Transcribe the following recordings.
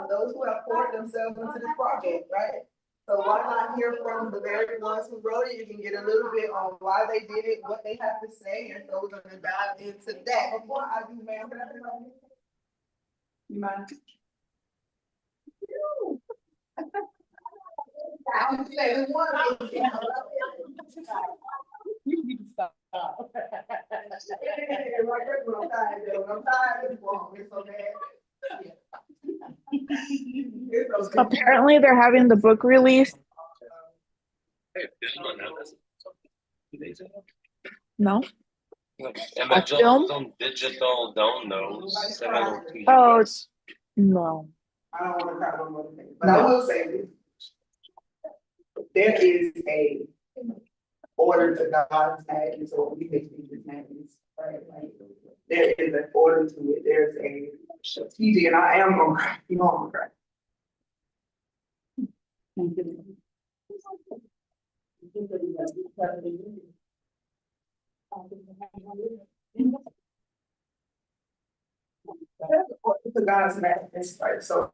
those who have poured themselves into this project, right? So why not hear from the very ones who wrote it? You can get a little bit on why they did it, what they have to say, and so we're gonna dive into that. Before I do, ma'am, can I say something? You mind? I'm saying one. You need to stop. I'm tired. It's so bad. Apparently, they're having the book release. No. A film? Digital downloads. Oh, no. I don't want to cry on one thing, but I will say this. There is a order to God's madness, or we make things madness, right? Like, there is an order to it. There's a strategy, and I am gonna cry. You know I'm gonna cry. To God's madness, right? So.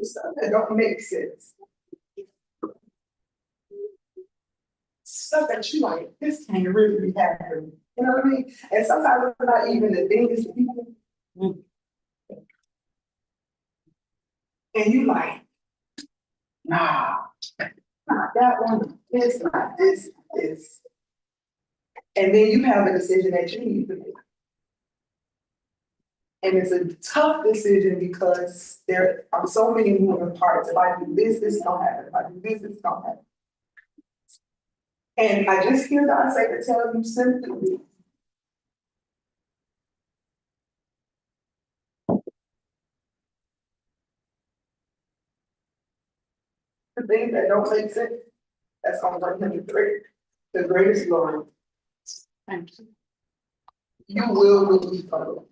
Stuff that don't make sense. Stuff that you like, this can't really be happening. You know what I mean? And sometimes it's not even the things that people. And you like, nah, not that one. It's not this. And then you have a decision that you need to make. And it's a tough decision because there are so many moving parts. If I do this, this don't happen. If I do this, this don't happen. And I just hear God say to tell you simply, the things that don't make sense, that's gonna bring him the greatest glory. Thank you. You will believe God.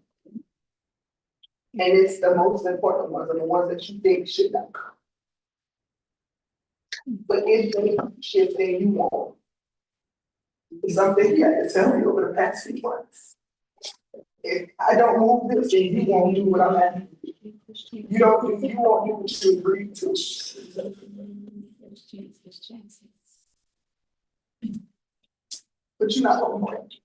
And it's the most important ones, are the ones that you think should not come. But if they shift, then you won't. It's something you had to tell me over the past few months. If I don't move this, then you won't do what I'm asking. You won't do what you agree to. But you're not gonna break.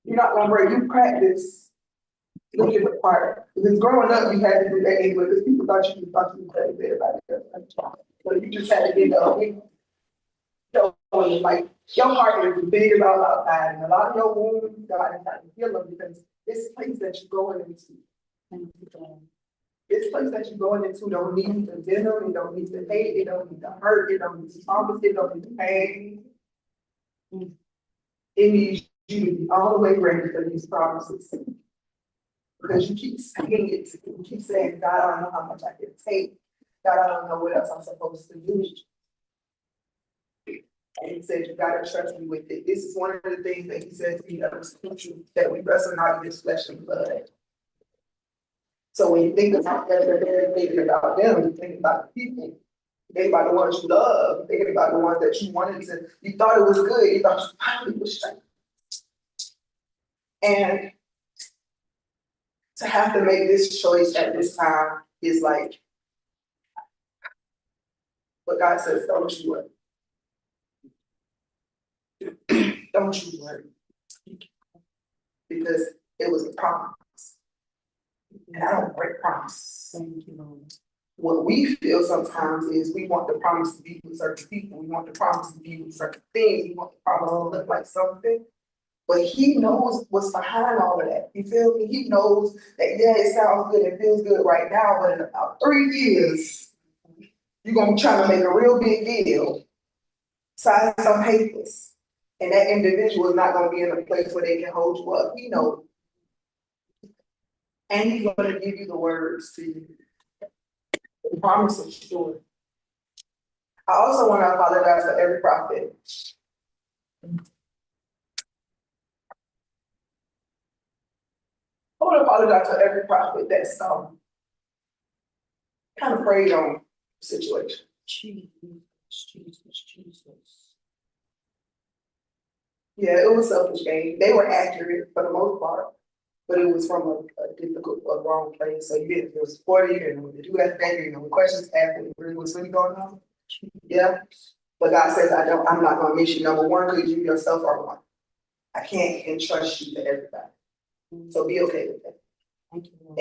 You're not gonna break. You practice looking the part. Because growing up, you had to do that anyway, because people thought you could play with everybody else. So you just had to get like your heart is big about outside, and a lot of your wounds, God is not to heal them because this place that you're going into. This place that you're going into don't need the venom, it don't need the hate, it don't need the hurt, it don't need the trauma, it don't need the pain. It needs you to be all the way ready for these promises. Because you keep saying it, you keep saying, God, I don't know how much I can take. God, I don't know what else I'm supposed to do. And he said, you gotta trust me with it. This is one of the things that he said to me that was crucial, that we wrestle not against flesh and blood. So when you think about that, you're thinking about them, you're thinking about the people. You think about the ones you love, you're thinking about the ones that you wanted to, you thought it was good, you thought you finally was straight. And to have to make this choice at this time is like, what God says, don't you worry. Don't you worry. Because it was a promise. And I don't break promises. What we feel sometimes is we want the promise to be with certain people. We want the promise to be with certain things. We want the promise to look like something. But he knows what's behind all of that. You feel me? He knows that, yeah, it sounds good, it feels good right now, but in about 3 years, you're gonna be trying to make a real big deal, sign some papers, and that individual is not gonna be in a place where they can hold you up. He knows. And he's gonna give you the words to you. The promise is sure. I also want to apologize for every prophet. I want to apologize to every prophet that's kind of preyed on the situation. Yeah, it was selfish game. They were accurate for the most part, but it was from a difficult, a wrong place. So you didn't feel supported, you didn't know what to do that day, you didn't know what questions to ask, and really what's really going on. Yeah, but God says, I'm not gonna miss you. Number one, because you yourself are one. I can't entrust you to everybody. So be okay with that.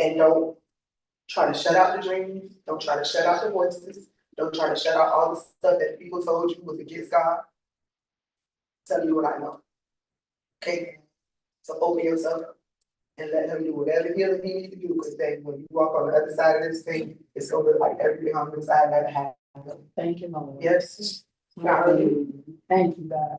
And don't try to shut out the dreams. Don't try to shut out the voices. Don't try to shut out all the stuff that people told you was against God. Tell you what I know. Okay? So open yourself up and let him do whatever healing he needs to do. Because then when you walk on the other side of this thing, it's gonna be like everything on the inside never happened. Thank you, Lord. Yes. Not really. Thank you, God.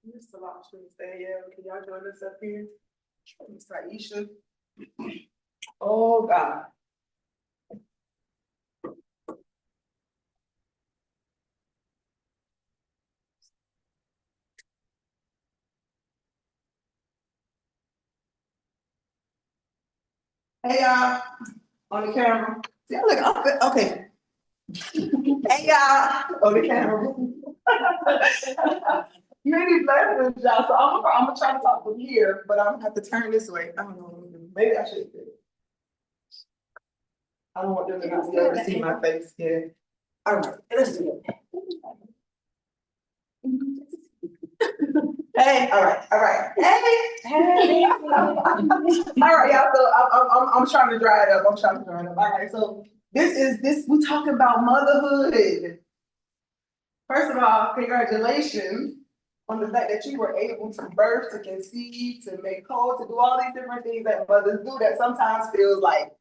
Mr. Lobster say, yeah, can y'all join us up here? Miss Aisha. Oh, God. Hey, y'all, on the camera. See, look, okay. Hey, y'all, on the camera. You ain't even laughing at y'all, so I'm gonna try to talk from here, but I'm gonna have to turn this way. I don't know what I'm doing. Maybe I should. I don't want them to not be able to see my face, yeah. All right, let's do it. Hey, all right. Hey. All right, y'all, so I'm trying to dry it up, All right, so we talking about motherhood. First of all, congratulations on the fact that you were able to birth, to conceive, to make whole, to do all these different things that mothers do that sometimes feels like,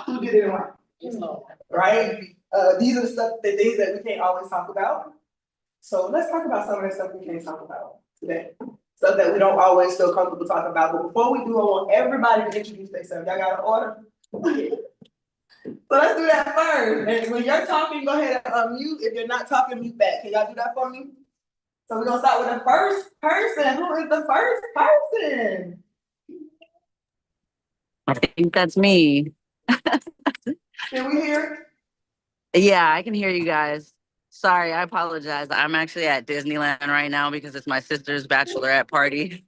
who did it right? Right? These are the things that we can't always talk about. So let's talk about some of the stuff we can't talk about today. Stuff that we don't always feel comfortable talking about. But before we do, I want everybody to introduce themselves. Y'all got an order? So let's do that first. And when you're talking, go ahead and unmute. If you're not talking, mute back. Can y'all do that for me? So we're gonna start with the first person. Who is the first person? I think that's me. Can we hear? Yeah, I can hear you guys. Sorry, I apologize. I'm actually at Disneyland right now because it's my sister's bachelorette party.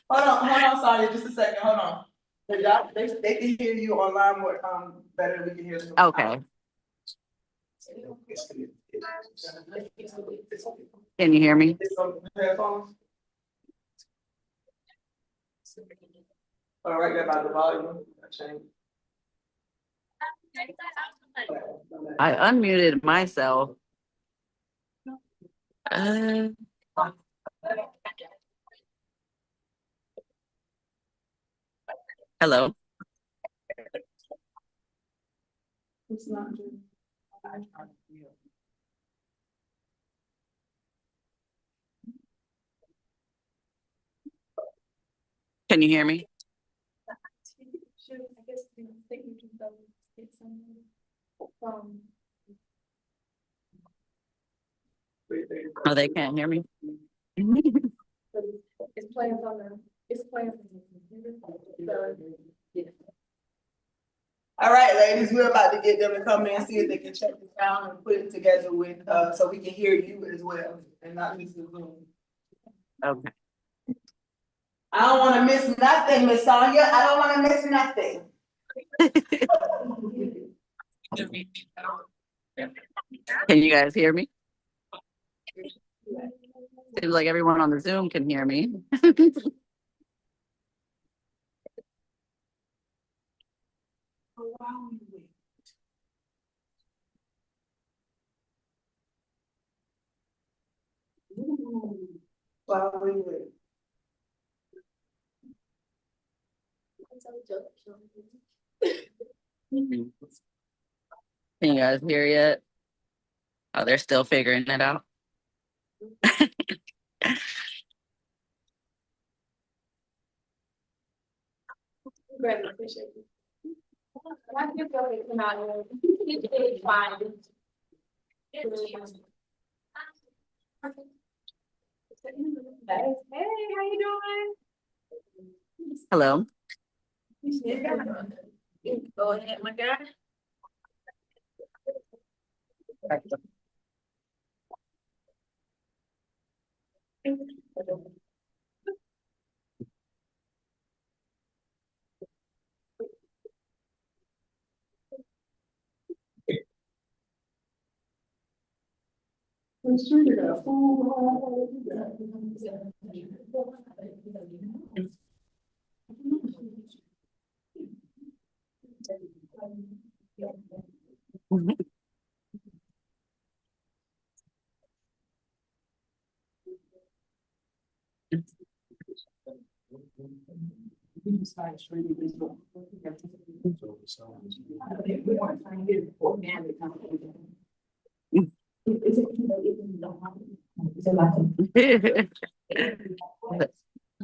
Hold on, sorry, just a second. Hold on. They can hear you online more better than we can hear you. Okay. Can you hear me? All right, there by the volume. I unmuted myself. Hello. It's not. Can you hear me? Oh, they can't hear me. It's playing on the, it's playing on the computer. All right, ladies, we're about to get them to come in and see if they can check the sound and put it together with, so we can hear you as well and not just the Zoom. Okay. I don't wanna miss nothing, Miss Sonia. I don't wanna miss nothing. Can you guys hear me? Seems like everyone on the Zoom can hear me. While we wait. Can you guys hear yet? Oh, they're still figuring it out. Greatly appreciate you. I feel like it's not, it's fine. Hey, how you doing? Hello. Go ahead, my guy.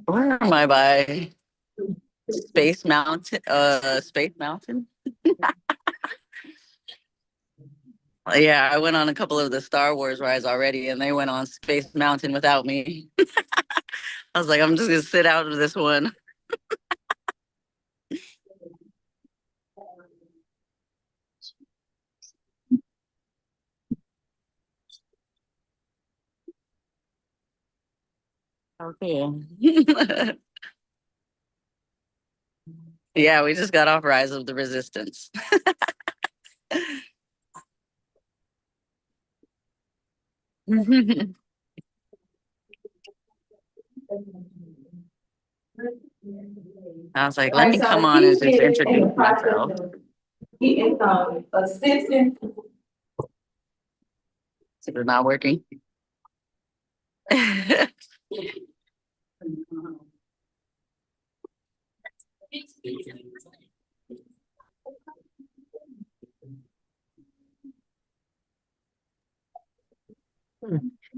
Where am I by? Space Mountain, Space Mountain? Yeah, I went on a couple of the Star Wars rides already, and they went on Space Mountain without me. I was like, I'm just gonna sit out of this one. Okay. Yeah, we just got off Rise of the Resistance. I was like, let me come on and just introduce myself. He is assistant. Is it not working?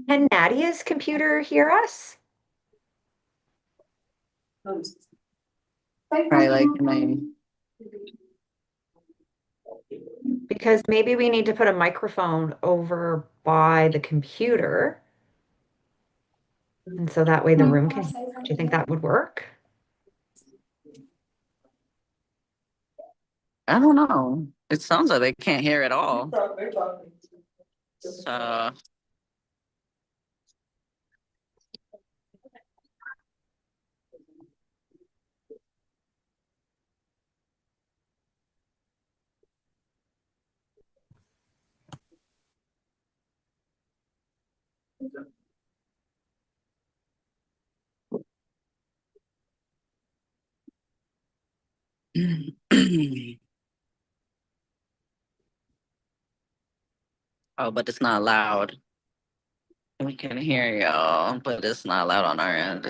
Can Nadia's computer hear us? Right, like my Because maybe we need to put a microphone over by the computer. And so that way the room can hear. Do you think that would work? I don't know. It sounds like they can't hear at all. So oh, but it's not loud. We can hear y'all, but it's not loud on our end.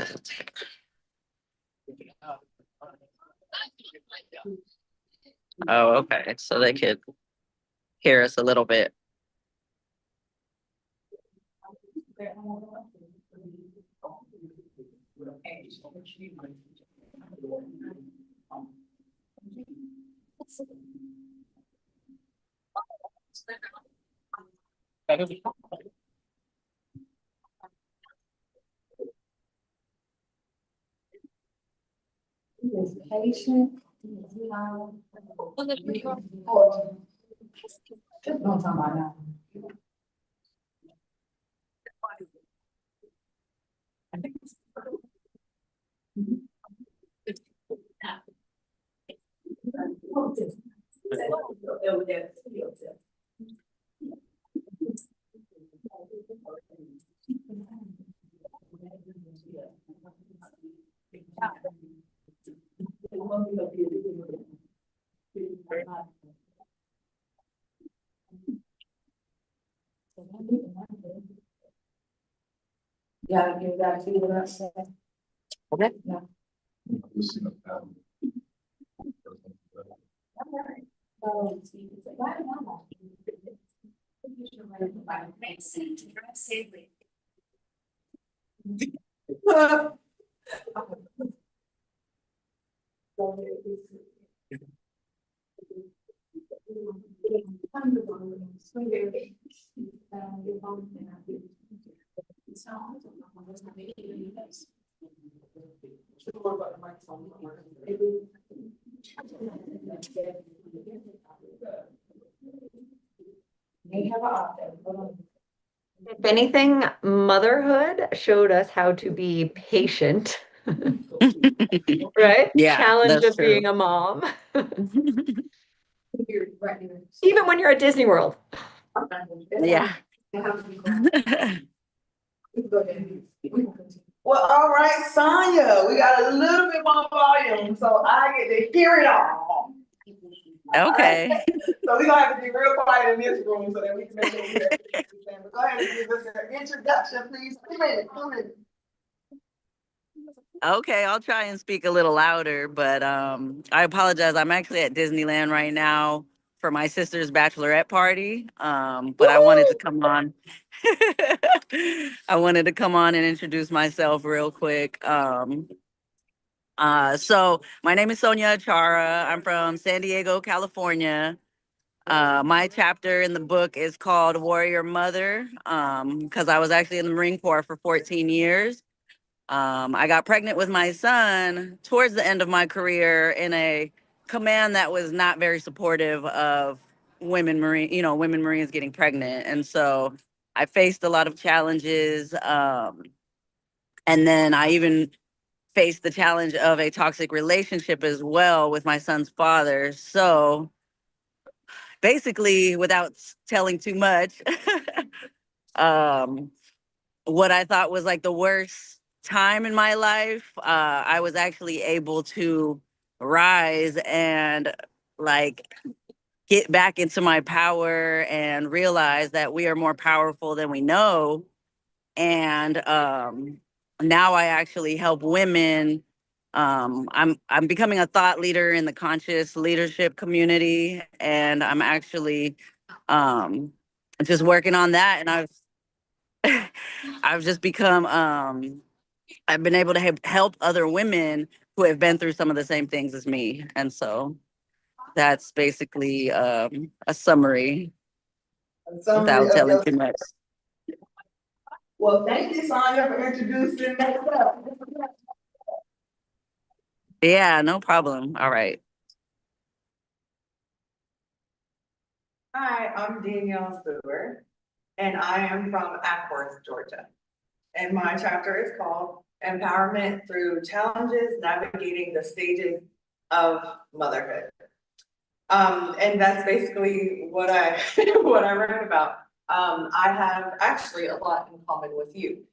Oh, okay. So they could hear us a little bit. Patient. Yeah, give that to you. Okay. If anything, motherhood showed us how to be patient, right? Yeah, Challenge that's of being true. a mom. Even when you're at Disney World. Yeah. Well, all right, Sonia, we got a little bit more volume, so I get to hear it all. Okay. So we're gonna have to be real quiet in this room so that we can make sure we hear everything you're saying. But go ahead and give us an introduction, please. 2 minutes, 2 minutes. Okay, I'll try and speak a little louder, but I apologize. I'm actually at Disneyland right now for my sister's bachelorette party. But I wanted to come on. I wanted to come on and introduce myself real quick. So my name is Sonia Achara. I'm from San Diego, California. My chapter in the book is called Warrior Mother, because I was actually in the Marine Corps for 14 years. I got pregnant with my son towards the end of my career in a command that was not very supportive of women Marines getting pregnant. And so I faced a lot of challenges. And then I even faced the challenge of a toxic relationship as well with my son's father. So basically, without telling too much, um, what I thought was like the worst time in my life, I was actually able to rise and like get back into my power and realize that we are more powerful than we know. And now I actually help women. I'm becoming a thought leader in the conscious leadership community, and I'm actually just working on that. And I've just become I've been able to help other women who have been through some of the same things as me. And so that's basically a summary A summary without of telling your. too much. Well, thank you, Sonia, for introducing next up. Yeah, no problem. All right. Hi, I'm Danielle Stewart, and I am from Ackworth, Georgia. And my chapter is called Empowerment Through Challenges Navigating the Stages of Motherhood. And that's basically what I what I wrote about. I have actually a lot in common with you.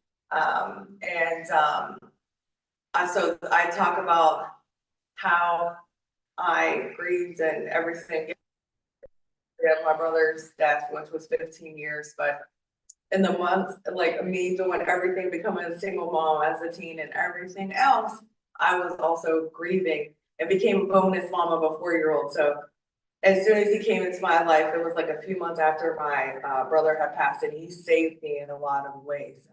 So I talk about how I grieved and everything. My brother's death, which was 15 years, but in the month, like me doing everything, becoming a single mom as a teen and everything else, I was also grieving and became a bonus mom of a 4-year-old. So as soon as he came into my life, it was like a few months after my brother had passed, and he saved me in a lot of ways.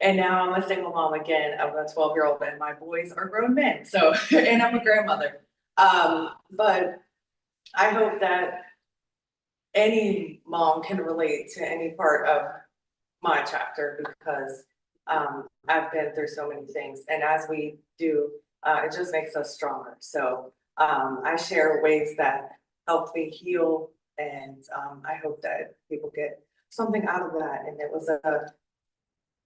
And now I'm a single mom again of a 12-year-old, and my boys are grown men. So, and I'm a grandmother. But I hope that any mom can relate to any part of my chapter, because I've been through so many things, and as we do, it just makes us stronger. So I share ways that help me heal, and I hope that people get something out of that. And it was a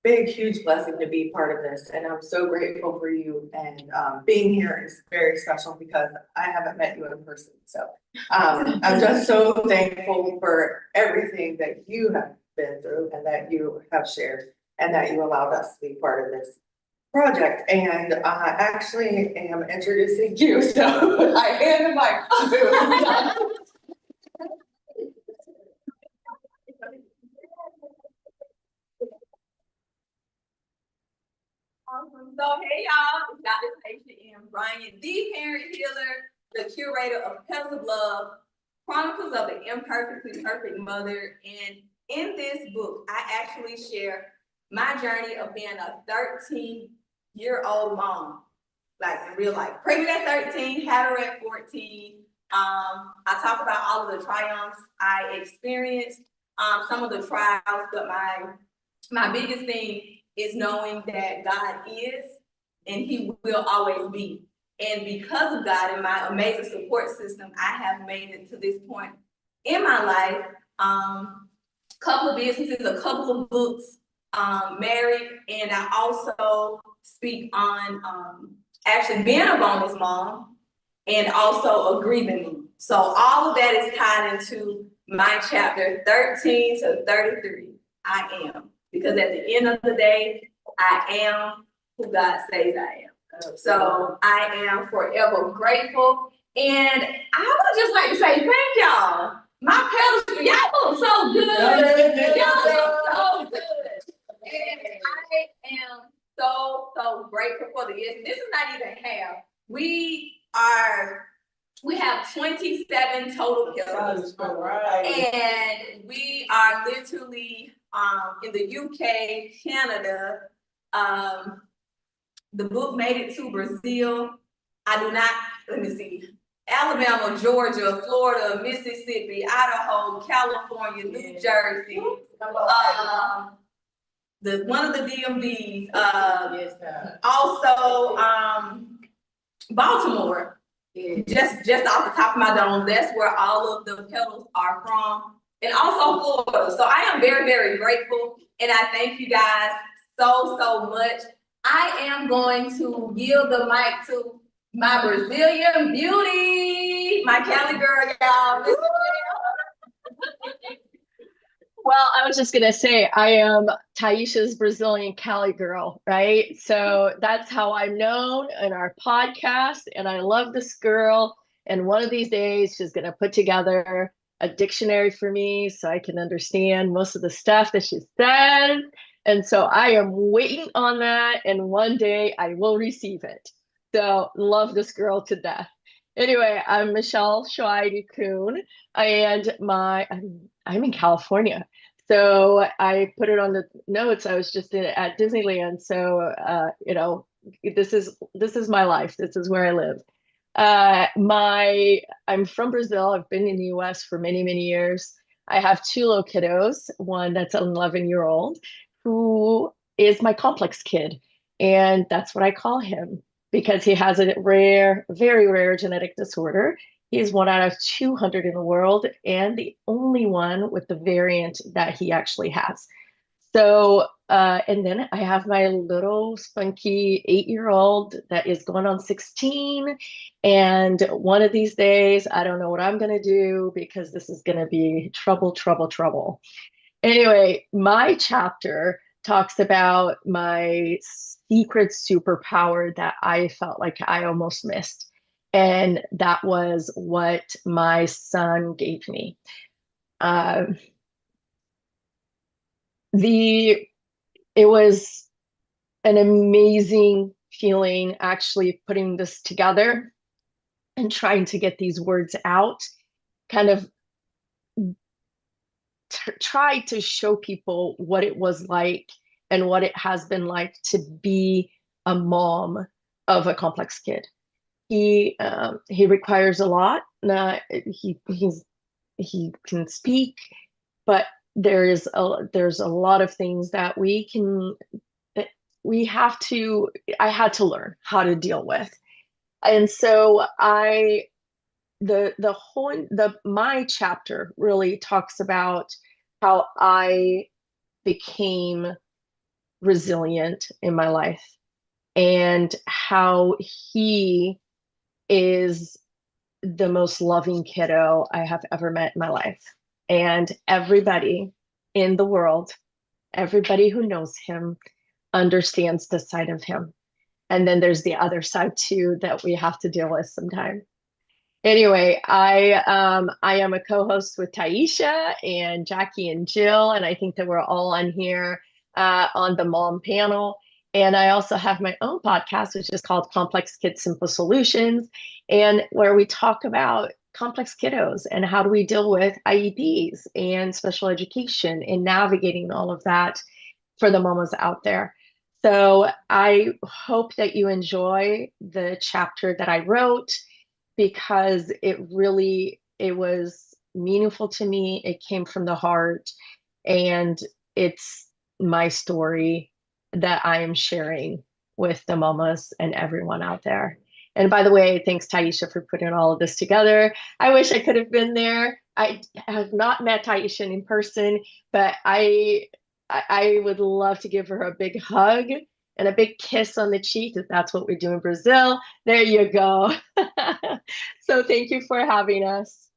big, huge blessing to be part of this, and I'm so grateful for you. And being here is very special because I haven't met you in person. So I'm just so thankful for everything that you have been through and that you have shared and that you allowed us to be part of this project. And I actually am introducing you, so I hand the mic to Awesome. So, hey y'all, it's Dr. Stacia M. Bryan, the parent healer, the curator of Petals of Love, Chronicles of the Imperfectly Perfect Mother. And in this book, I actually share my journey of being a 13-year-old mom, like in real life. Pregnant at 13, had her at 14, I talk about all of the triumphs I experienced, some of the trials, but my biggest thing is knowing that God is and He will always be. And because of God and my amazing support system, I have made it to this point in my life. Couple of businesses, a couple of books, married, and I also speak on actually being a bonus mom and also a grieving mom. So all of that is tied into my chapter 13 to 33. I am. Because at the end of the day, I am who God says I am. So I am forever grateful. And I would just like to say thank y'all. My petals, y'all look so good. Y'all look so good. And I am so grateful for the yes. This is not even half. We have 27 total petals. And we are literally in the UK, Canada. The book made it to Brazil. Let me see. Alabama, Georgia, Florida, Mississippi, Idaho, California, New Jersey, one of the DMVs, also Baltimore. Just off the top of my dome, that's where all of the petals are from, and also Florida. So I am very, very grateful, and I thank you guys so much. I am going to yield the mic to my Brazilian beauty, my Cali girl, y'all. Well, I was just gonna say I am Taisha's Brazilian Cali girl, right? So that's how I'm known in our podcast, and I love this girl. And one of these days, she's gonna put together a dictionary for me so I can understand most of the stuff that she says. And so I am waiting on that, and one day I will receive it. So love this girl to death. Anyway, I'm Michelle Schweide Kuhn, and I'm in California. So I put it on the notes. I was just at Disneyland. So this is my life. This is where I live. I'm from Brazil. I've been in the US for many, many years. I have two little kiddos, one that's an 11-year-old who is my complex kid. And that's what I call him because he has a rare, very rare genetic disorder. He's 1 out of 200 in the world and the only one with the variant that he actually has. So, and then I have my little spunky 8-year-old that is going on 16. And one of these days, I don't know what I'm going to do because this is going to be trouble, trouble, trouble. Anyway, my chapter talks about my secret superpower that I felt like I almost missed. And that was what my son gave me. It was an amazing feeling actually putting this together and trying to get these words out, kind of try to show people what it was like and what it has been like to be a mom of a complex kid. He requires a lot. He can speak, but there's a lot of things that I had to learn how to deal with. And so my chapter really talks about how I became resilient in my life and how he is the most loving kiddo I have ever met in my life. And everybody in the world, everybody who knows him understands this side of him. And then there's the other side too that we have to deal with sometimes. Anyway, I am a co-host with Taisha and Jackie and Jill, and I think that we're all on here on the mom panel. And I also have my own podcast, which is called Complex Kids Simple Solutions, and where we talk about complex kiddos and how do we deal with IEPs and special education and navigating all of that for the mamas out there. So I hope that you enjoy the chapter that I wrote. because it was meaningful to me. It came from the heart, and it's my story that I am sharing with the mamas and everyone out there. And by the way, thanks Taisha for putting all of this together. I wish I could have been there. I have not met Taisha in person, but I would love to give her a big hug and a big kiss on the cheek, if that's what we do in Brazil. There you go. So thank you for having us.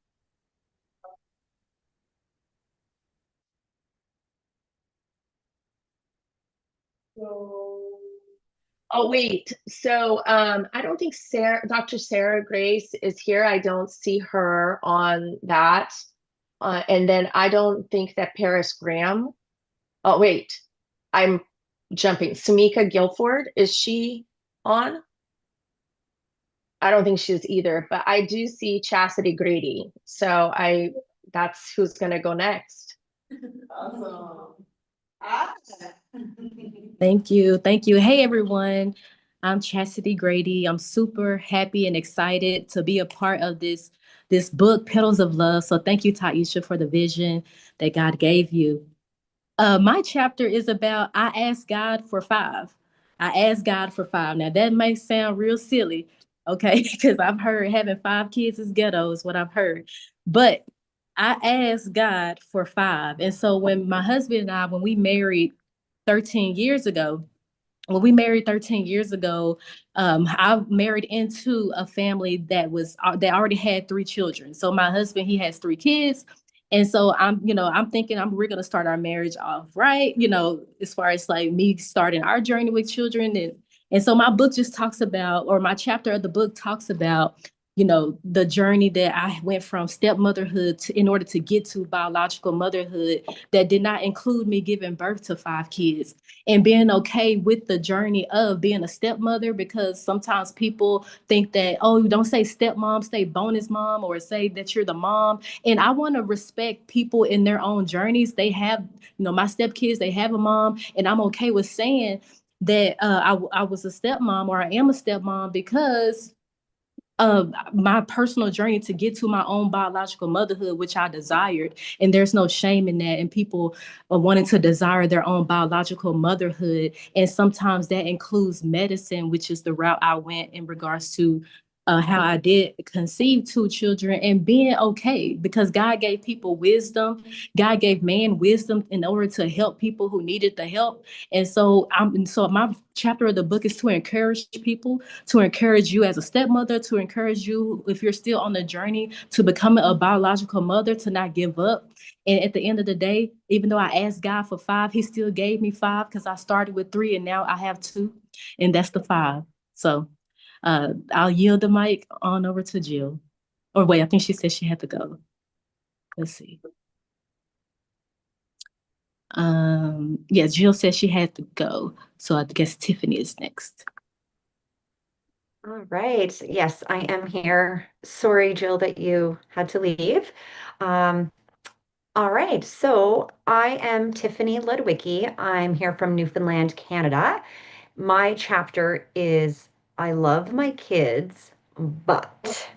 Oh, wait. So I don't think Dr. Sarah Grace is here. I don't see her on that. And then I don't think that Paris Graham. Oh, wait. I'm jumping. Samika Guilford, is she on? I don't think she is either, but I do see Chastity Grady. So that's who's gonna go next. Awesome. Thank you. Thank you. Hey, everyone. I'm Chastity Grady. I'm super happy and excited to be a part of this book, Petals of Love. So thank you, Taisha, for the vision that God gave you. My chapter is about I asked God for five. I asked God for five. Now that may sound real silly, okay, because I've heard having five kids is ghetto is what I've heard. But I asked God for five. And so when my husband and I, when we married 13 years ago, when we married 13 years ago, I married into a family that already had three children. So my husband, he has three kids. And so I'm thinking we're gonna start our marriage off right, as far as like me starting our journey with children. And so my book just talks about, or my chapter of the book talks about, the journey that I went from stepmotherhood in order to get to biological motherhood that did not include me giving birth to five kids and being okay with the journey of being a stepmother, because sometimes people think that, oh, don't say stepmom, say bonus mom, or say that you're the mom. And I want to respect people in their own journeys. They have, my stepkids, they have a mom, and I'm okay with saying that I was a stepmom, or I am a stepmom, because of my personal journey to get to my own biological motherhood, which I desired. And there's no shame in that. And people are wanting to desire their own biological motherhood. And sometimes that includes medicine, which is the route I went in regards to how I did conceive two children, and being okay, because God gave people wisdom. God gave man wisdom in order to help people who needed the help. And so my chapter of the book is to encourage people, to encourage you as a stepmother, to encourage you if you're still on the journey to becoming a biological mother, to not give up. And at the end of the day, even though I asked God for five, he still gave me five, because I started with three and now I have two, and that's the five. So I'll yield the mic on over to Jill. Or wait, I think she said she had to go. Let's see. Yeah, Jill said she had to go. So I guess Tiffany is next. All right. Yes, I am here. Sorry, Jill, that you had to leave. Um, all right. So I am Tiffany Ludwicki. I'm here from Newfoundland, Canada. My chapter is I love my kids, but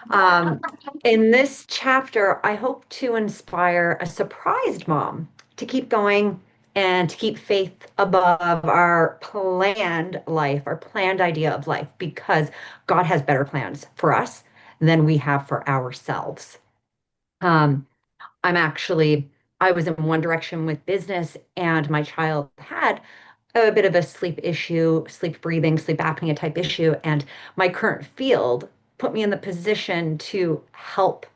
um, in this chapter, I hope to inspire a surprised mom to keep going and to keep faith above our planned life, our planned idea of life, because God has better plans for us than we have for ourselves. Um, I was in one direction with business, and my child had a bit of a sleep issue, sleep breathing, sleep apnea type issue. And my current field put me in the position to help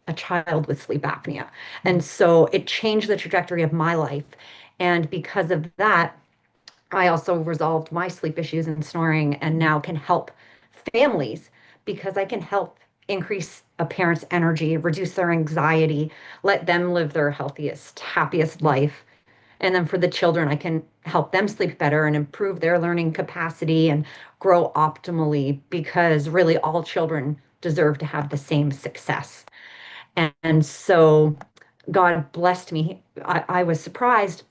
a child with sleep apnea. And so it changed the trajectory of my life. And because of that, I also resolved my sleep issues and snoring, and now can help families because I can help increase a parent's energy, reduce their anxiety, let them live their healthiest, happiest life. And then for the children, I can help them sleep better and improve their learning capacity and grow optimally, because really all children deserve to have the same success. And so God blessed me. I was surprised,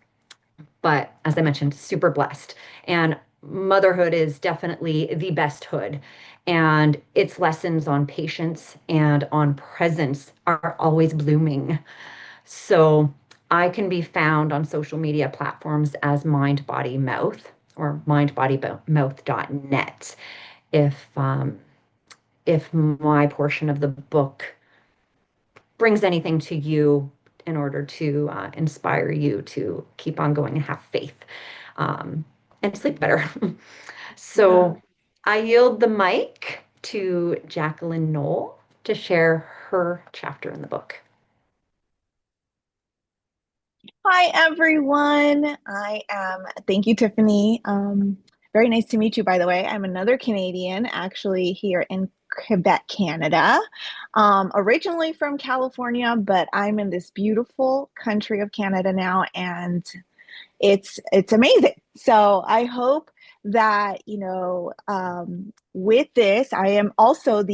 but as I mentioned, super blessed. And motherhood is definitely the best hood. And its lessons on patience and on presence are always blooming. So I can be found on social media platforms as Mind Body Mouth or mindbodymouth.net. If my portion of the book brings anything to you in order to inspire you to keep on going and have faith and sleep better. So I yield the mic to Jacqueline Knoll to share her chapter in the book. Hi, everyone. Thank you, Tiffany. Very nice to meet you, by the way. I'm another Canadian, actually, here in Quebec, Canada. Originally from California, but I'm in this beautiful country of Canada now, and it's amazing. So I hope that, with this, I am also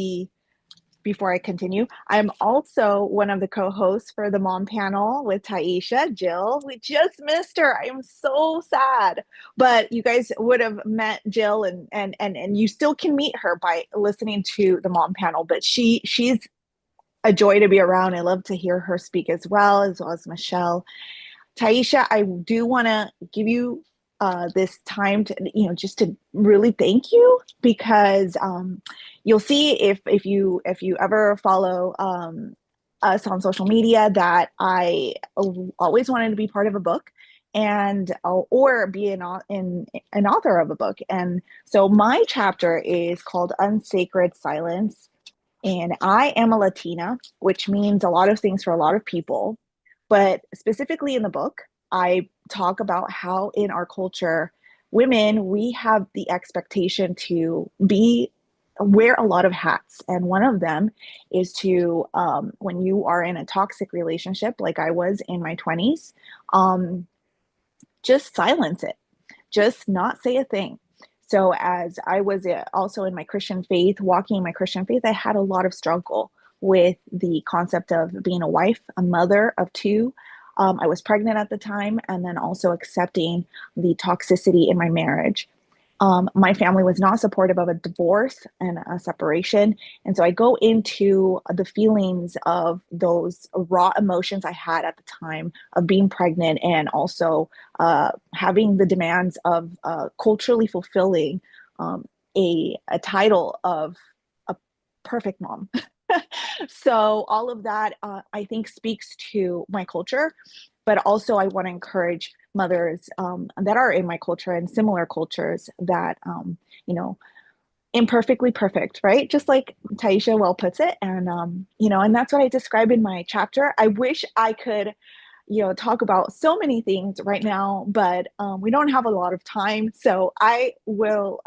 before I continue, I'm also one of the co-hosts for the mom panel with Taisha. Jill, we just missed her. I am so sad. But you guys would have met Jill and you still can meet her by listening to the mom panel. But she's a joy to be around. I love to hear her speak as well as Michelle. Taisha, I do want to give you this time to, just to really thank you, because you'll see if you ever follow us on social media that I always wanted to be part of a book and or be an author of a book. And so my chapter is called Unsacred Silence. And I am a Latina, which means a lot of things for a lot of people. But specifically in the book, I talk about how in our culture, women, we have the expectation to wear a lot of hats. And one of them is to, when you are in a toxic relationship, like I was in my 20s, just silence it, just not say a thing. So as I was also in my Christian faith, walking in my Christian faith, I had a lot of struggle with the concept of being a wife, a mother of two. I was pregnant at the time, and then also accepting the toxicity in my marriage. My family was not supportive of a divorce and a separation. And so I go into the feelings of those raw emotions I had at the time of being pregnant, and also having the demands of culturally fulfilling a title of a perfect mom. So all of that, I think, speaks to my culture, but also I want to encourage mothers that are in my culture and similar cultures that, imperfectly perfect, right? Just like Taisha well puts it. And, and that's what I describe in my chapter. I wish I could, talk about so many things right now, but we don't have a lot of time. So I will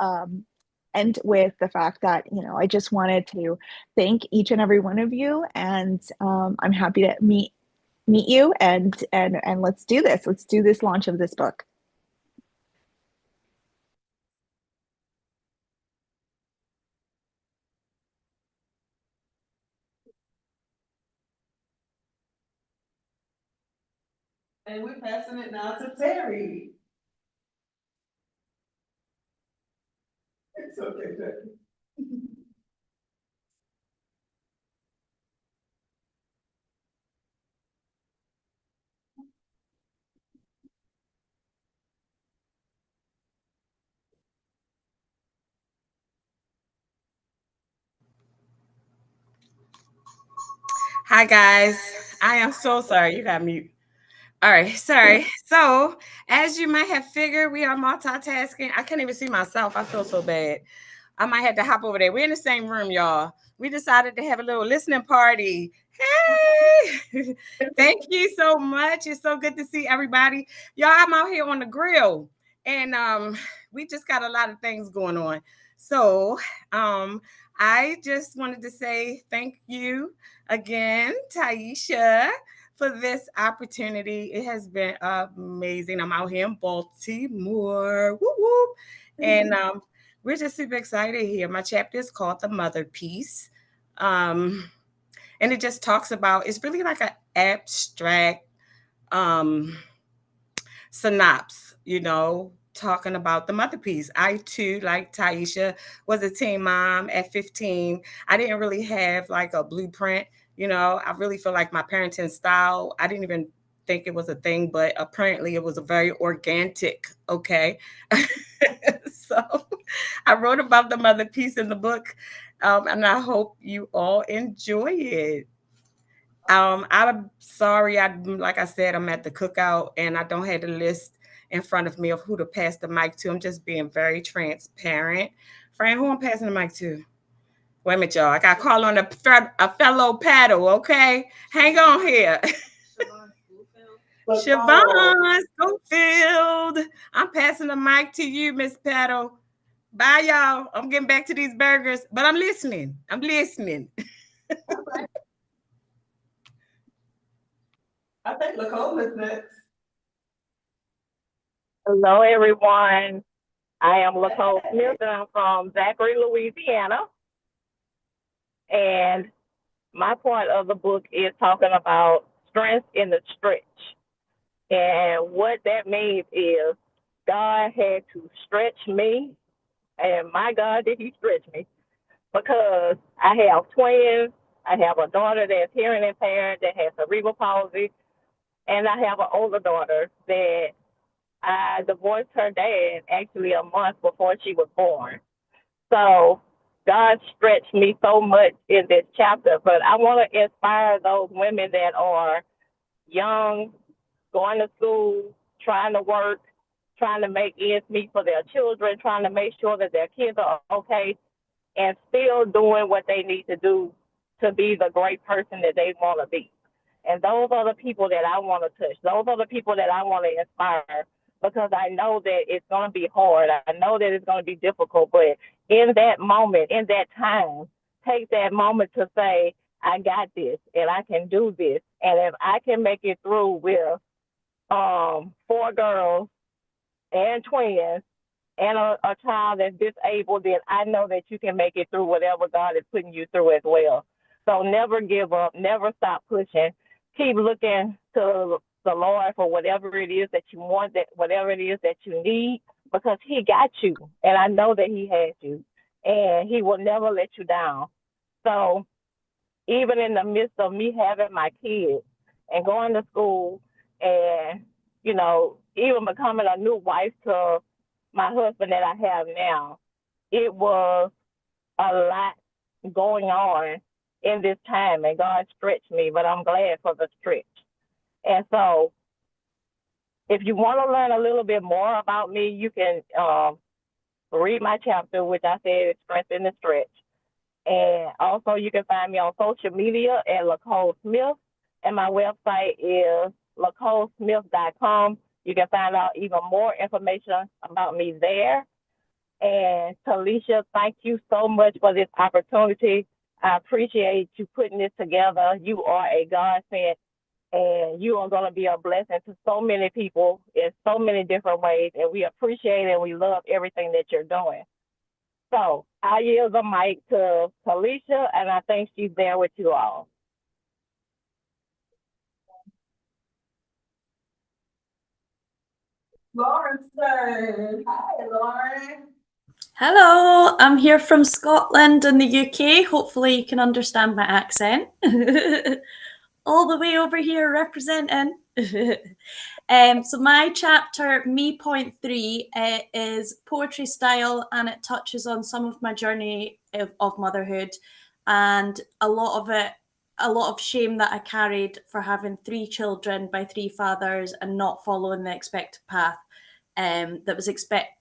end with the fact that, I just wanted to thank each and every one of you. And I'm happy to meet you, and let's do this. Let's do this launch of this book. And we're passing it now to Terry. It's okay, Terry. Hi guys, I am so sorry. You got mute. All right, sorry. So, as you might have figured, we are multitasking. I can't even see myself. I feel so bad. I might have to hop over there. We're in the same room, y'all. We decided to have a little listening party. Hey, thank you so much. It's so good to see everybody. Y'all, I'm out here on the grill, and we just got a lot of things going on. So, I just wanted to say thank you again, Taisha, for this opportunity. It has been amazing. I'm out here in Baltimore. Woo woo. And we're just super excited here. My chapter is called The Mother Piece. And it just talks about, it's really like an abstract synopsis, talking about the mother piece. I too, like Taisha, was a teen mom at 15. I didn't really have like a blueprint. You know, I really feel like my parenting style, I didn't even think it was a thing, but apparently it was a very organic, okay? So I wrote about the mother piece in the book, and I hope you all enjoy it. I'm sorry, like I said, I'm at the cookout and I don't have the list in front of me of who to pass the mic to. I'm just being very transparent. Fran, who I'm passing the mic to? Wait a minute, y'all. I got to call on a fellow paddle, okay? Hang on here. Siobhan Schofield. I'm passing the mic to you, Miss Paddle. Bye, y'all. I'm getting back to these burgers, but I'm listening. I'm listening. I think Nicole is next. Hello, everyone. I am Nicole Smith, and I'm from Zachary, Louisiana. And my part of the book is talking about strength in the stretch. And what that means is God had to stretch me, and my God, did He stretch me, because I have twins. I have a daughter that's hearing impaired that has cerebral palsy, and I have an older daughter that I divorced her dad actually a month before she was born. So God stretched me so much in this chapter, but I want to inspire those women that are young, going to school, trying to work, trying to make ends meet for their children, trying to make sure that their kids are okay, and still doing what they need to do to be the great person that they want to be. And those are the people that I want to touch. Those are the people that I want to inspire, because I know that it's going to be hard. I know that it's going to be difficult, but in that moment, in that time, take that moment to say, I got this and I can do this. And if I can make it through with 4 girls and twins and a child that's disabled, then I know that you can make it through whatever God is putting you through as well. So never give up, never stop pushing. Keep looking to the Lord for whatever it is that you want, that whatever it is that you need, because He got you, and I know that He has you, and He will never let you down. So even in the midst of me having my kids and going to school and, even becoming a new wife to my husband that I have now, it was a lot going on in this time, and God stretched me, but I'm glad for the stretch. And so if you want to learn a little bit more about me, you can read my chapter, which I said is Strength in the Stretch. And also you can find me on social media at Lacole Smith, and my website is lacolesmith.com. You can find out even more information about me there. And Talisha, thank you so much for this opportunity. I appreciate you putting this together. You are a godsend, and you are going to be a blessing to so many people in so many different ways. And we appreciate and we love everything that you're doing. So I yield the mic to Talisha, and I think she's there with you all. Lauren said, hi, Lauren. Hello, I'm here from Scotland in the UK. Hopefully you can understand my accent. All the way over here representing. So my chapter, Me Point 3, is poetry style, and it touches on some of my journey of motherhood, and a lot of shame that I carried for having 3 children by 3 fathers and not following the expected path. That was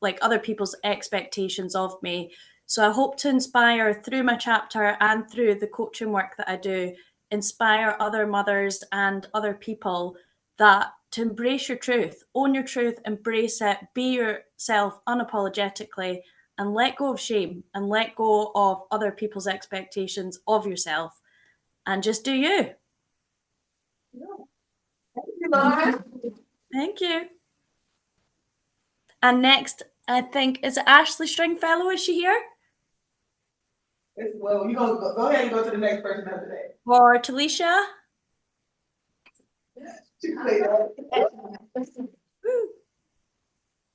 like other people's expectations of me. So I hope to inspire through my chapter and through the coaching work that I do, inspire other mothers and other people that to embrace your truth, own your truth, embrace it, be yourself unapologetically, and let go of shame and let go of other people's expectations of yourself, and just do you. Thank you, Lauren. Thank you. And next, I think, is it Ashley Stringfellow? Is she here? Well, you go ahead and go to the next person after that. Or Talisha?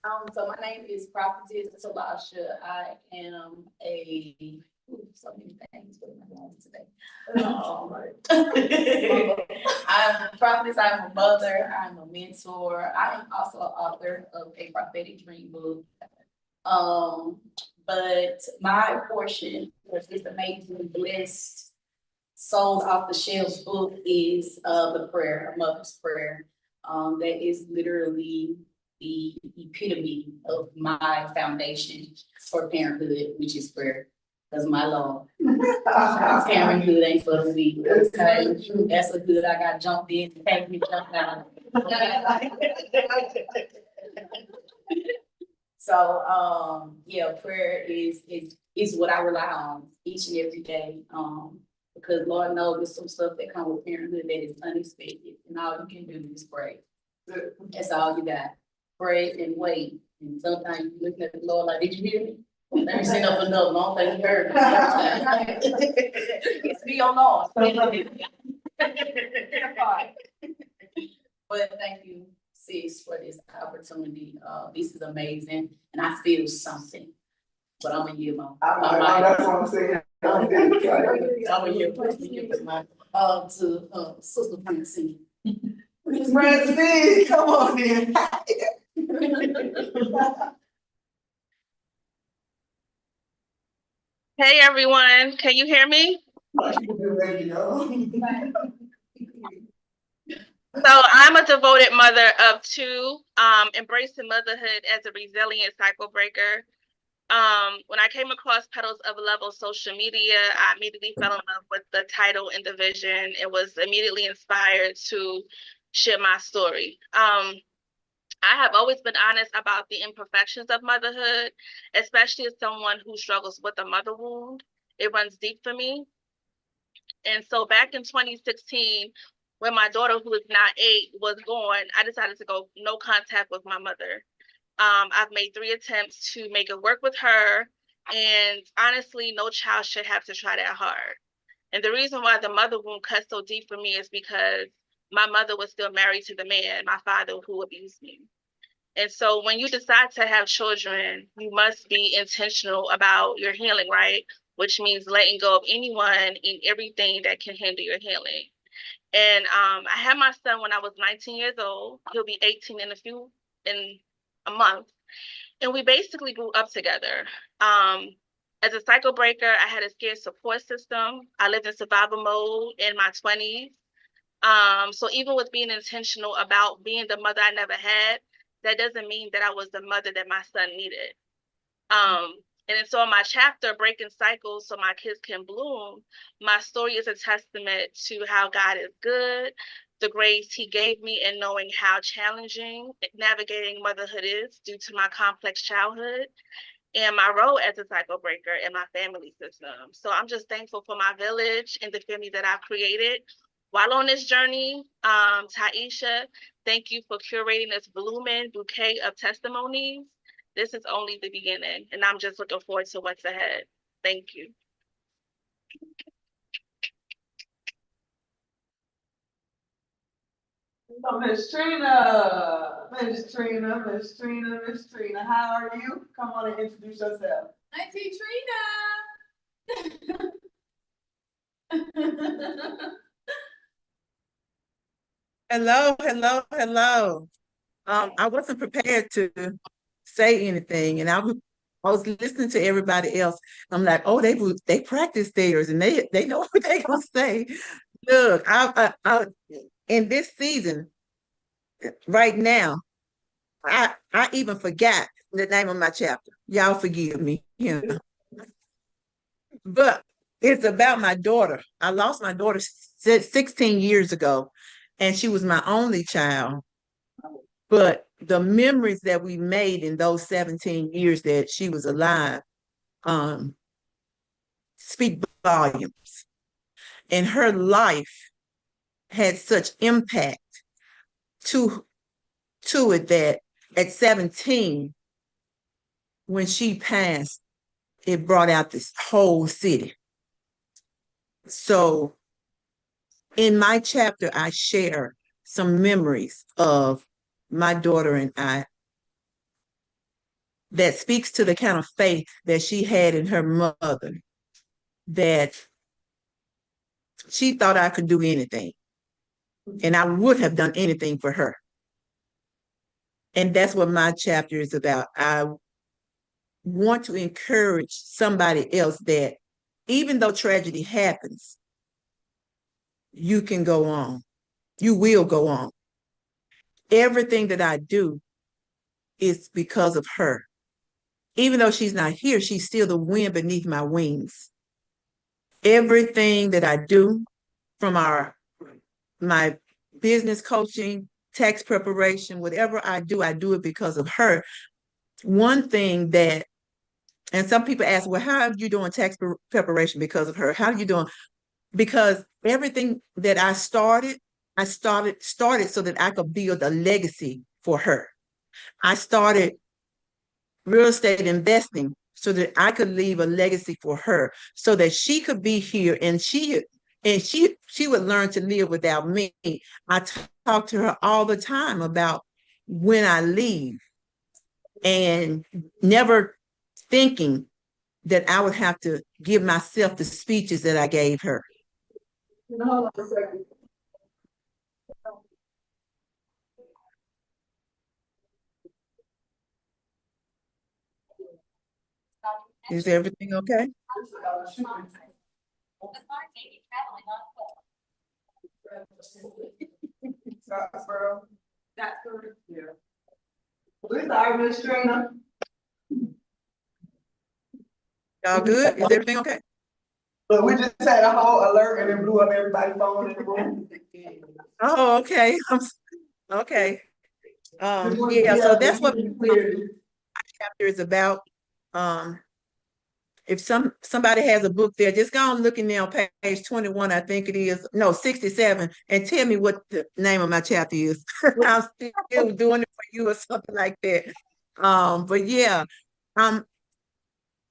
So my name is Prophetess Talasha. I am so many things. What am I doing today? I'm a prophetess, I'm a mother, I'm a mentor. I am also an author of a prophetic dream book. But my portion was this amazing, blessed, sold off the shelves book is the prayer, a mother's prayer. That is literally the epitome of my foundation for parenthood, which is prayer. That's my law. Parenthood ain't for the weak. Okay, that's a good. I got jumped in. Thank me jump out. So yeah, prayer is what I rely on each and every day. Because Lord knows there's some stuff that comes with parenthood that is unexpected, and all you can do is pray. That's all you got. Pray and wait. And sometimes you looking at the Lord like, did you hear me? Let me send up another one. I don't think you heard me. It's me on Lord. But thank you, sis, for this opportunity. This is amazing, and I feel something. But I'm a year my. That's what I'm saying. I'm a year my. To Sister Francine. Francine, come on in. Hey everyone, can you hear me? So I'm a devoted mother of two, embracing motherhood as a resilient cycle breaker. When I came across Petals of Love on social media, I immediately fell in love with the title and the vision and was immediately inspired to share my story. I have always been honest about the imperfections of motherhood, especially as someone who struggles with a mother wound. It runs deep for me. And so back in 2016, when my daughter, who is now 8, was born, I decided to go no contact with my mother. I've made 3 attempts to make it work with her. And honestly, no child should have to try that hard. And the reason why the mother wound cut so deep for me is because my mother was still married to the man, my father, who abused me. And so when you decide to have children, you must be intentional about your healing, right? Which means letting go of anyone and everything that can hinder your healing. And I had my son when I was 19 years old. He'll be 18 in a month. And we basically grew up together. As a cycle breaker, I had a scared support system. I lived in survival mode in my 20s. So even with being intentional about being the mother I never had, that doesn't mean that I was the mother that my son needed. And so in my chapter, Breaking Cycles So My Kids Can Bloom, my story is a testament to how God is good, the grace he gave me, and knowing how challenging navigating motherhood is due to my complex childhood and my role as a cycle breaker in my family system. So I'm just thankful for my village and the family that I've created. While on this journey, Taisha, thank you for curating this blooming bouquet of testimonies. This is only the beginning, and I'm just looking forward to what's ahead. Thank you. Miss Trina, how are you? Come on and introduce yourself. Auntie Trina. Hello. I wasn't prepared to say anything, and I was listening to everybody else. I'm like, oh, they practice theirs, and they know what they gonna say. Look, I in this season right now, I even forgot the name of my chapter. Y'all forgive me, but it's about my daughter. I lost my daughter 16 years ago, and she was my only child. But the memories that we made in those 17 years that she was alive speak volumes. And her life had such impact to it that at 17, when she passed, it brought out this whole city. So in my chapter, I share some memories of my daughter and I that speaks to the kind of faith that she had in her mother, that she thought I could do anything, and I would have done anything for her. And that's what my chapter is about. I want to encourage somebody else that even though tragedy happens, you can go on. You will go on. Everything that I do is because of her. Even though she's not here, she's still the wind beneath my wings. Everything that I do, from my business coaching, tax preparation, whatever I do it because of her. One thing that, and some people ask, well, how are you doing tax preparation because of her? How are you doing? Because everything that I started so that I could build a legacy for her. I started real estate investing so that I could leave a legacy for her, so that she could be here and she would learn to live without me. I talk to her all the time about when I leave, and never thinking that I would have to give myself the speeches that I gave her. Hold on a second. Is everything okay? Yeah. We sorry, Miss Trina. Y'all good? Is everything okay? But we just had a whole alert and it blew up everybody's phone in the room. Oh, okay. Okay. Yeah, so that's what chapter is about. If somebody has a book there, just go and look in there on page 21, I think it is, no, 67, and tell me what the name of my chapter is. I'm still doing it for you or something like that. But yeah,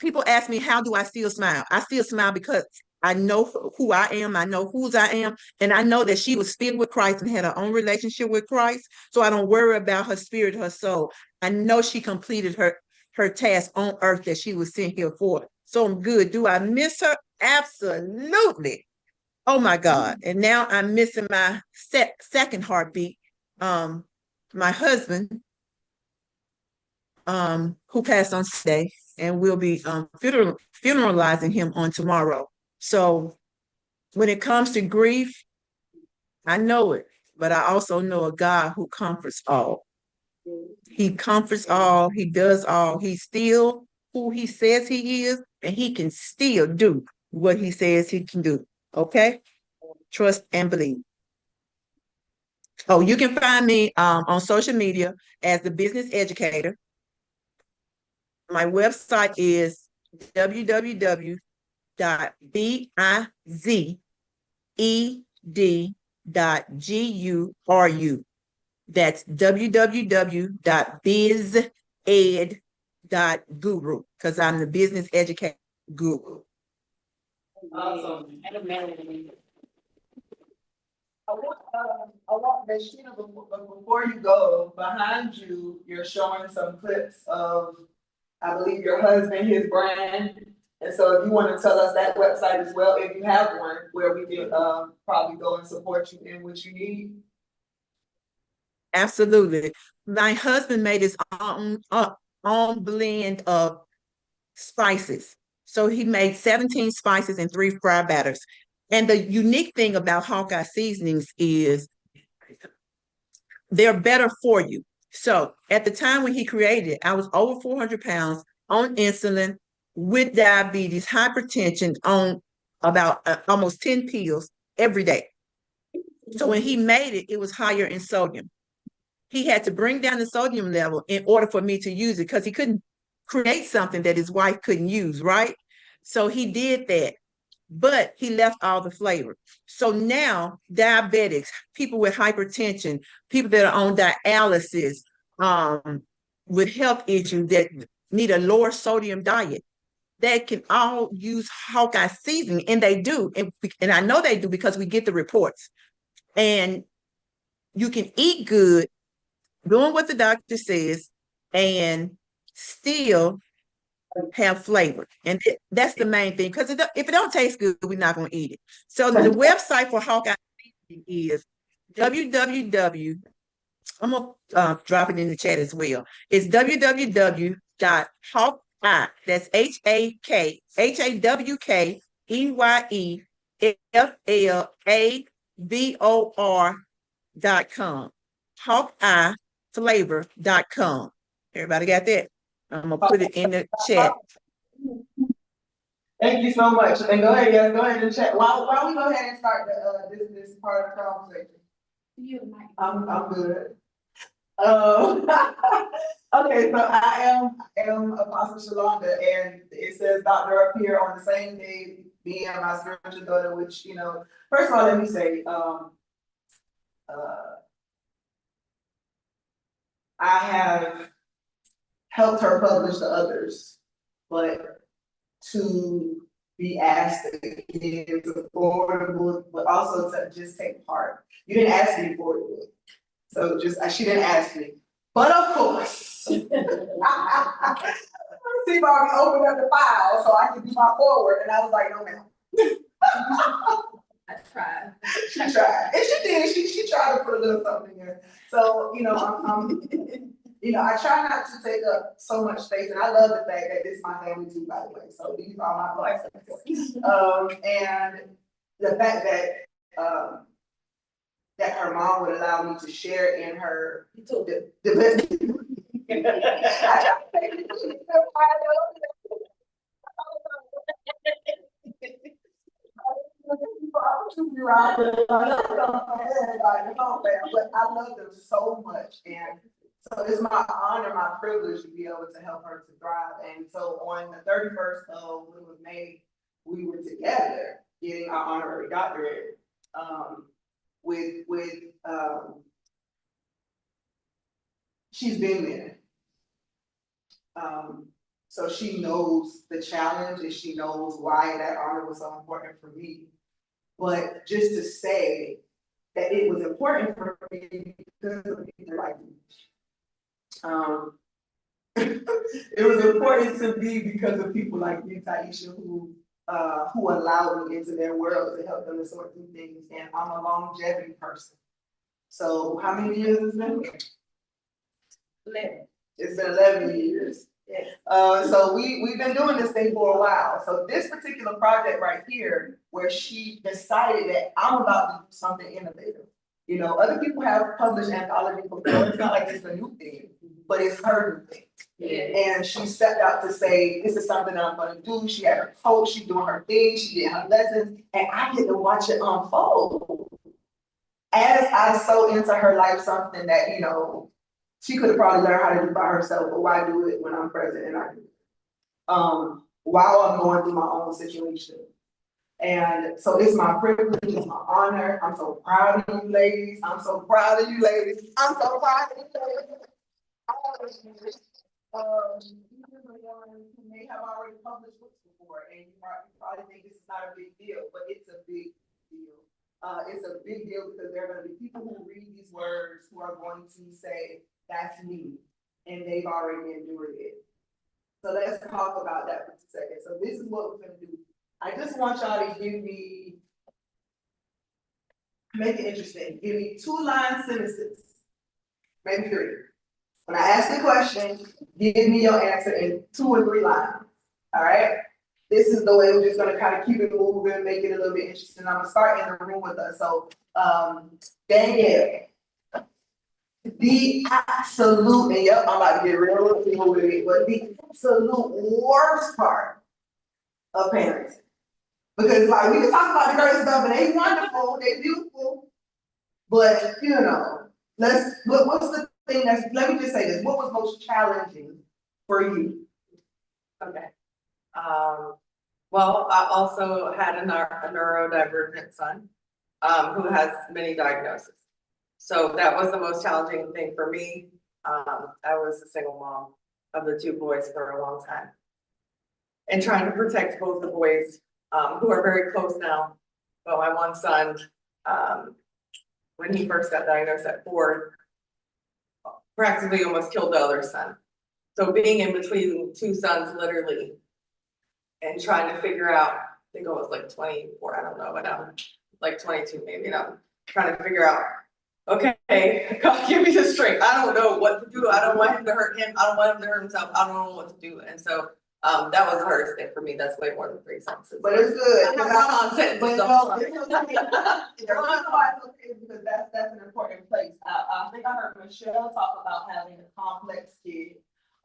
people ask me, how do I still smile? I still smile because I know who I am, I know whose I am, and I know that she was filled with Christ and had her own relationship with Christ. So I don't worry about her spirit, her soul. I know she completed her task on earth that she was sent here for. So I'm good. Do I miss her? Absolutely. Oh my God. And now I'm missing my second heartbeat. My husband, who passed on today, and we'll be funeralizing him on tomorrow. So when it comes to grief, I know it, but I also know a God who comforts all. He comforts all, he does all, he's still who he says he is, and he can still do what he says he can do. Okay? Trust and believe. Oh, you can find me on social media as the business educator. My website is www.bized.guru. That's www.bized.guru, because I'm the business educator guru. Awesome. I want Ms. Sheena, before you go, behind you, you're showing some clips of, I believe, your husband, his brand. And so if you want to tell us that website as well, if you have one, where we can probably go and support you in what you need. Absolutely. My husband made his own blend of spices. So he made 17 spices and 3 fry batters. And the unique thing about Hawkeye seasonings is they're better for you. So at the time when he created it, I was over 400 pounds on insulin with diabetes, hypertension, on about almost 10 pills every day. So when he made it, it was higher in sodium. He had to bring down the sodium level in order for me to use it, because he couldn't create something that his wife couldn't use, right? So he did that, but he left all the flavor. So now diabetics, people with hypertension, people that are on dialysis, with health issues that need a lower sodium diet, they can all use Hawkeye seasoning, and they do. And I know they do because we get the reports. And you can eat good, doing what the doctor says, and still have flavor. And that's the main thing, because if it don't taste good, we're not going to eat it. So the website for Hawkeye is www. I'm going to drop it in the chat as well. It's www.hawkeye, that's HawkEyeflavor.com. HawkeyeFlavor.com. Everybody got that? I'm gonna put it in the chat. Thank you so much. And go ahead, yes, go ahead and chat. While we go ahead and start this part of the conversation. I'm good. Okay, so I am Apostle Shalonda, and it says doctor up here on the same day, me and my spiritual daughter, which, you know, first of all, let me say, I have helped her publish to others, but to be asked again to forward the book, but also to just take part. You didn't ask me for the book, so she didn't ask me. But of course, see, Barbie opened up the file so I could do my forward, and I was like, no, ma'am. I tried. She tried, and she did. She tried to put a little something in there. So, you know, you know, I try not to take up so much space, and I love the fact that this is my family too, by the way. So these are my boys. And the fact that that her mom would allow me to share in her but I love them so much, and so it's my honor, my privilege to be able to help her to thrive. And so on the 31st of May, we were together getting our honorary doctorate with she's been there. So she knows the challenge, and she knows why that honor was so important for me. But just to say that it was important for me because of people like me. It was important to me because of people like you, Taisha, who allowed me into their world to help them to sort through things. And I'm a longevity person. So how many years has it been? 11. It's been 11 years. So we've been doing this thing for a while. So this particular project right here, where she decided that I'm about to do something innovative. You know, other people have published anthology before. It's not like it's a new thing, but it's her new thing. Yeah. And she stepped out to say, this is something that I'm gonna do. She had her coach, she's doing her thing, she did her lessons, and I get to watch it unfold. As I sow into her life something that, you know, she could have probably learned how to do by herself, but why do it when I'm present and I do it? While I'm going through my own situation. And so it's my privilege, it's my honor. I'm so proud of you ladies. I'm so proud of you ladies. I'm so proud of you ladies. Even the ones who may have already published books before, and you probably think this is not a big deal, but it's a big deal. It's a big deal because there are going to be people who read these words who are going to say, that's me, and they've already endured it. So let's talk about that for a second. So this is what we're going to do. I just want y'all to make it interesting. Give me 2-line sentences, maybe 3. When I ask the question, give me your answer in 2 or 3 lines. All right? This is the way we're just gonna kind of keep it moving, make it a little bit interesting. I'm gonna start in the room with us. So, Danielle, the absolute, and yep, I'm about to get real with it, but the absolute worst part of parenting. Because like we can talk about the great stuff and they wonderful, they beautiful, but you know, what's the thing let me just say this, what was most challenging for you? Okay. Well, I also had a neurodivergent son who has many diagnoses. So that was the most challenging thing for me. I was a single mom of the 2 boys for a long time. And trying to protect both the boys who are very close now. But my one son, when he first got diagnosed at 4, practically almost killed the other son. So being in between two sons, literally, and trying to figure out, I think I was like 24, I don't know, but I'm like 22 maybe, and I'm trying to figure out, okay, God, give me the strength. I don't know what to do. I don't want him to hurt him. I don't want him to hurt himself. I don't know what to do. And so that was the hardest thing for me. That's way more than 3 sentences. But it's good. I have run-on sentences. But though. no, it's okay because that's an important place. I think I heard Michelle talk about having a complex kid.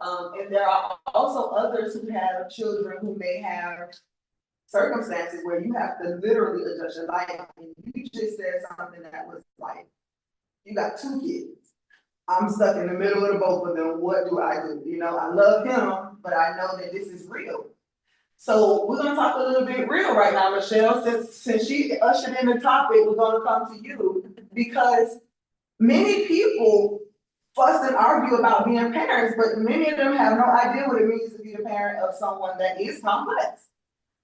And there are also others who have children who may have circumstances where you have to literally adjust your life. And you just said something that was like, you got 2 kids. I'm stuck in the middle of the both of them. What do I do? You know, I love him, but I know that this is real. So we're gonna talk a little bit real right now, Michelle. Since she ushered in the topic, we're gonna come to you because many people fuss and argue about being parents, but many of them have no idea what it means to be the parent of someone that is complex.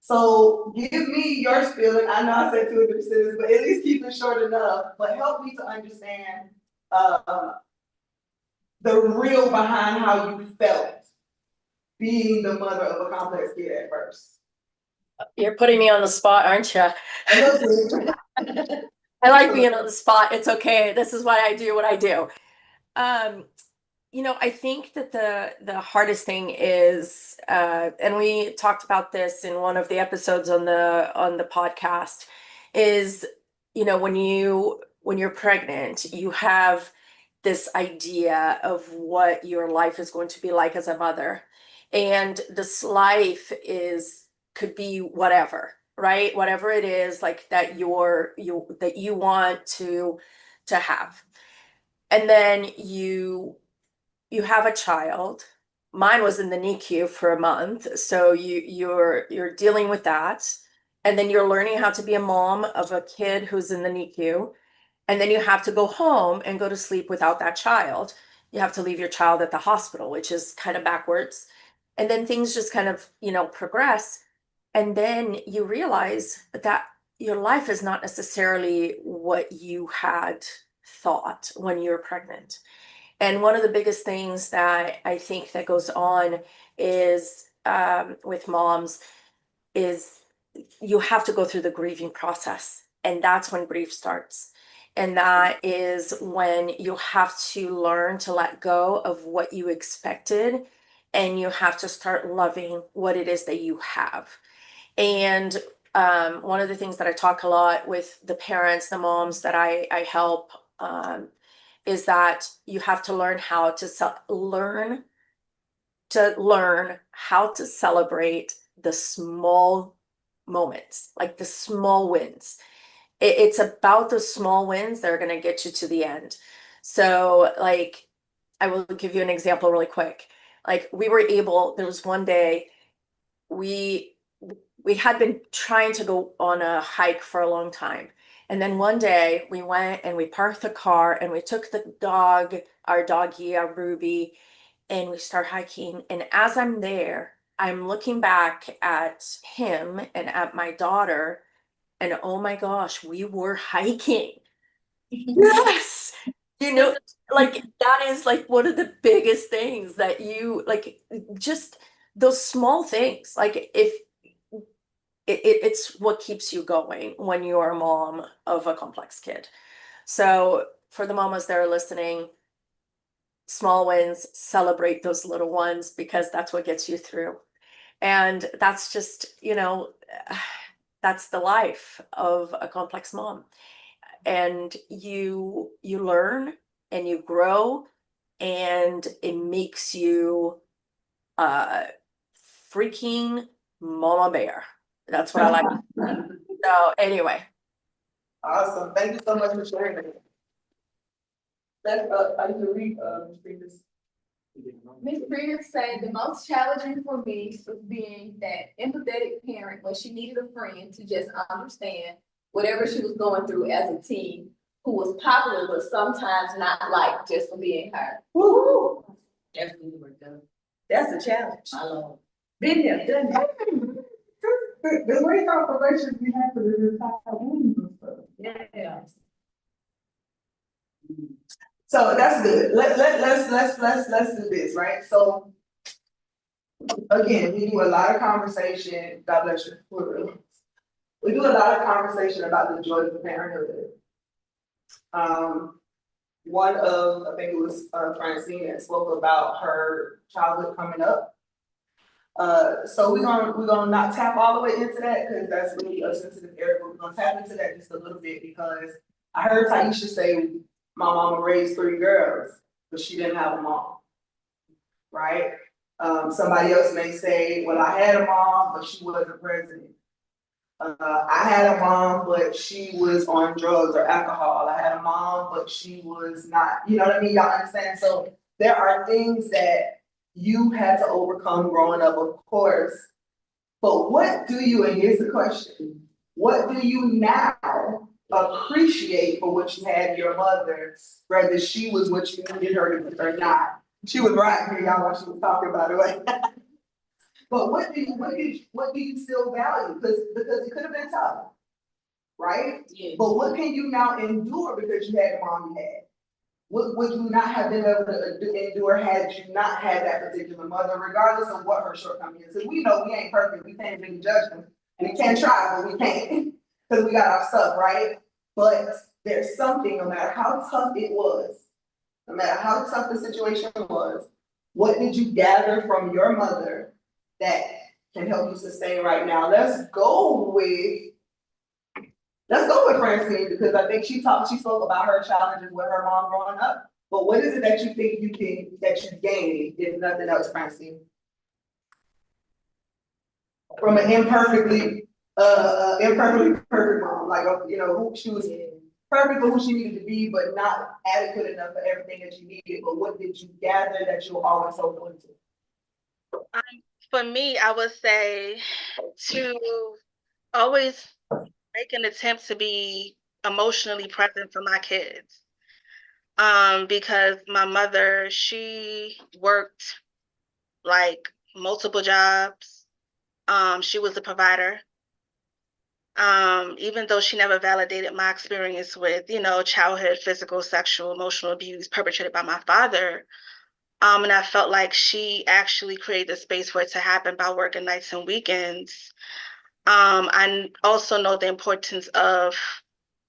So give me your spiel. I know I said 2 or 3 sentences, but at least keep it short enough. But help me to understand the real behind how you felt being the mother of a complex kid at first. You're putting me on the spot, aren't you? I like being on the spot. It's okay. This is why I do what I do. You know, I think that the hardest thing is, and we talked about this in one of the episodes on the podcast, is, you know, when you're pregnant, you have this idea of what your life is going to be like as a mother, and this life could be whatever, right? Whatever it is, like that that you want to have, and then you have a child. Mine was in the NICU for a month, so you're dealing with that, and then you're learning how to be a mom of a kid who's in the NICU, and then you have to go home and go to sleep without that child. You have to leave your child at the hospital, which is kind of backwards, and then things just kind of, you know, progress, and then you realize that your life is not necessarily what you had thought when you were pregnant. And one of the biggest things that I think that goes on is with moms is you have to go through the grieving process. And that's when grief starts. And that is when you have to learn to let go of what you expected. And you have to start loving what it is that you have. And one of the things that I talk a lot with the parents, the moms that I help, is that you have to learn how to learn how to celebrate the small moments, like the small wins. It's about the small wins that are going to get you to the end. So, like, I will give you an example really quick. Like, there was one day we had been trying to go on a hike for a long time. And then one day we went and we parked the car and we took the dog, our doggy, our Ruby, and we start hiking. And as I'm there, I'm looking back at him and at my daughter, and oh my gosh, we were hiking. Yes. You know, like that is like one of the biggest things that you like, just those small things. Like if it's what keeps you going when you're a mom of a complex kid. So for the mamas that are listening, small wins, celebrate those little ones because that's what gets you through. And that's just, you know, that's the life of a complex mom. And you learn and you grow, and it makes you freaking mama bear. That's what I like. So anyway. Awesome. Thank you so much for sharing that. That's I can read Miss Ms. Freeman said the most challenging for me was being that empathetic parent when she needed a friend to just understand whatever she was going through as a teen, who was popular but sometimes not liked just for being her. Woo! That's the challenge. I love it. Been there, done that. The way confirmations we have for the entire wounds and stuff. Yeah. So that's good. Let's do this, right? So again, we do a lot of conversation, God bless you, for real. We do a lot of conversation about the joys of parenthood. One of, I think it was Francine that spoke about her childhood coming up. So we're gonna not tap all the way into that because that's really a sensitive area, but we're gonna tap into that just a little bit because I heard Taisha say my mama raised 3 girls, but she didn't have a mom. Right? Somebody else may say, well, I had a mom, but she wasn't present. I had a mom, but she was on drugs or alcohol. I had a mom, but she was not, you know what I mean? Y'all understand? So there are things that you had to overcome growing up, of course. But what do you, and here's the question, what do you now appreciate for what you had your mother, whether she was what you needed her to be or not? She was right here, y'all, while she was talking, by the way. But what do you still value? Because it could have been tough, right? Yeah. But what can you now endure because you had the mom you had? What would you not have been able to endure had you not had that particular mother, regardless of what her shortcoming is? And we know we ain't perfect, we can't really judge them. And we can try, but we can't, because we got our stuff, right? But there's something, no matter how tough it was, no matter how tough the situation was, what did you gather from your mother that can help you sustain right now? Let's go with Francine, because I think she spoke about her challenges with her mom growing up. But what is it that you think that you gained, if nothing else, Francine? From an imperfectly perfect mom, like, who she was perfect for who she needed to be, but not adequate enough for everything that you needed. But what did you gather that you'll always hold on to? For me, I would say to always make an attempt to be emotionally present for my kids. Because my mother, she worked like multiple jobs. She was a provider. Even though she never validated my experience with, childhood, physical, sexual, emotional abuse perpetrated by my father. And I felt like she actually created a space for it to happen by working nights and weekends. I also know the importance of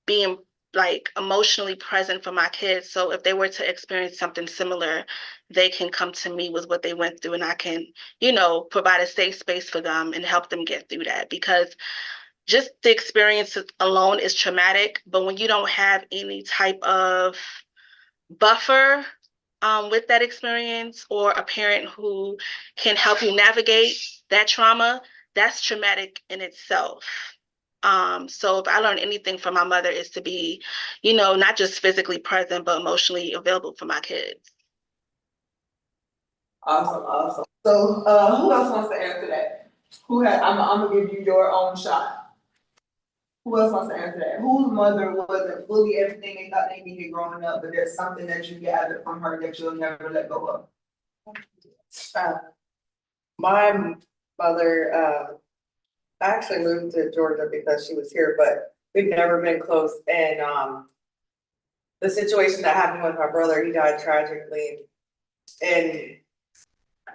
being like emotionally present for my kids. So if they were to experience something similar, they can come to me with what they went through and I can, provide a safe space for them and help them get through that. Because just the experience alone is traumatic, but when you don't have any type of buffer with that experience or a parent who can help you navigate that trauma, that's traumatic in itself. So if I learned anything from my mother is to be, not just physically present, but emotionally available for my kids. Awesome. So who else wants to answer that? I'm gonna give you your own shot. Who else wants to answer that? Whose mother wasn't fully everything they thought they needed growing up, but there's something that you gathered from her that you'll never let go of? My mother, I actually moved to Georgia because she was here, but we've never been close. And the situation that happened with my brother, he died tragically. And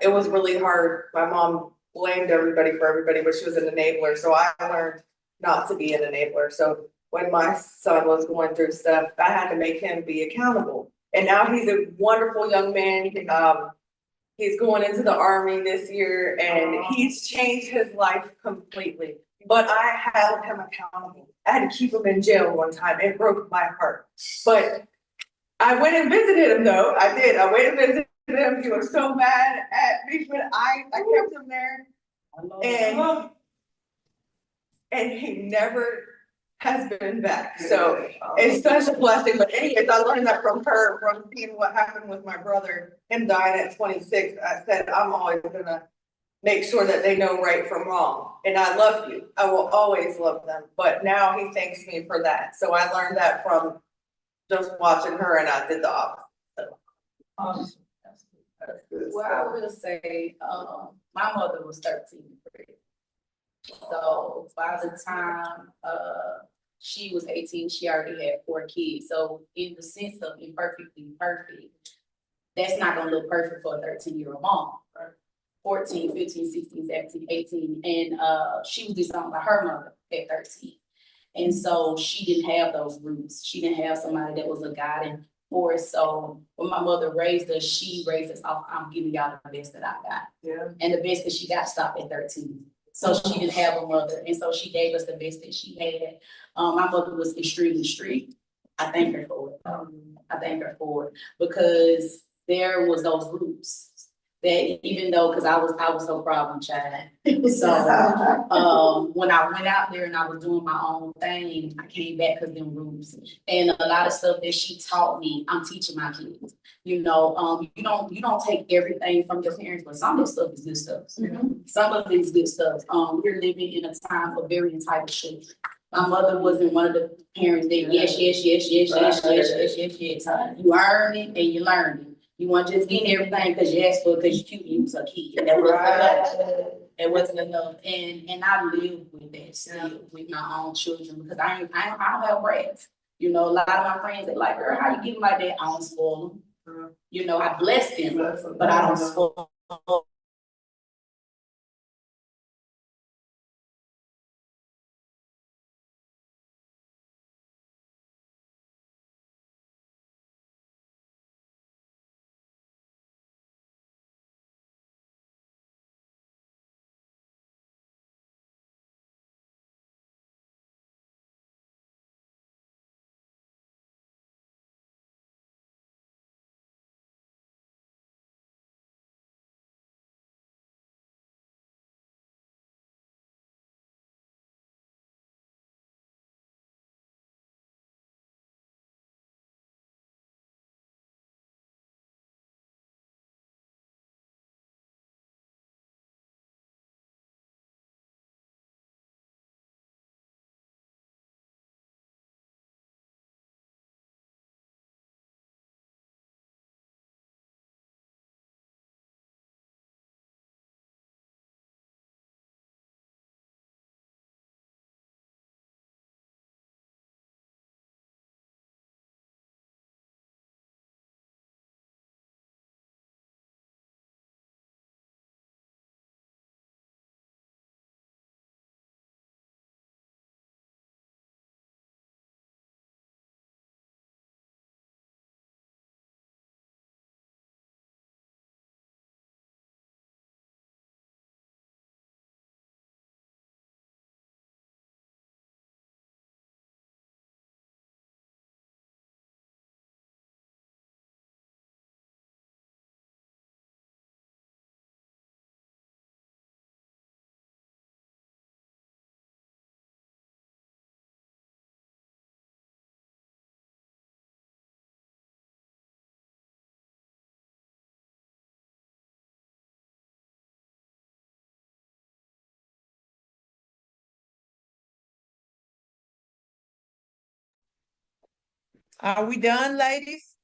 it was really hard. My mom blamed everybody for everybody, but she was an enabler. So I learned not to be an enabler. So when my son was going through stuff, I had to make him be accountable. And now he's a wonderful young man. He's going into the Army this year and he's changed his life completely. But I held him accountable. I had to keep him in jail one time. It broke my heart. But I went and visited him though. I did. I went and visited him. He was so mad at me, but I kept him there. And he never has been back. So it's such a blessing. But anyways, I learned that from her, from seeing what happened with my brother, him dying at 26. I said, I'm always gonna make sure that they know right from wrong. And I love you. I will always love them. But now he thanks me for that. So I learned that from just watching her, and I did the opposite. Awesome. Well, I will say, my mother was 13. So by the time she was 18, she already had 4 kids. So in the sense of imperfectly perfect, that's not gonna look perfect for a 13-year-old mom. Right? 14, 15, 16, 17, 18, and she was disowned by her mother at 13. And so she didn't have those roots. She didn't have somebody that was a guiding force. So when my mother raised us, she raised us off, I'm giving y'all the best that I got. Yeah. And the best that she got stopped at 13. So she didn't have a mother. And so she gave us the best that she had. My mother was extremely strict. I thank her for it. I thank her for it because there was those roots that even though, because I was her problem child. So when I went out there and I was doing my own thing, I came back because them roots. And a lot of stuff that she taught me, I'm teaching my kids. You know, you don't take everything from your parents, but some of this stuff is good stuff. Some of it is good stuff. We're living in a time of very entitled children. My mother wasn't one of the parents that yes. You earn it and you learn it. You want just getting everything because you asked for it because you're cute, you was a kid. That wasn't enough. And I live with that still with my own children because I don't have brats. You know, a lot of my friends, they like, girl, how you get them like that? I don't spoil them. You know, I bless them, but I don't spoil them. Are we done, ladies?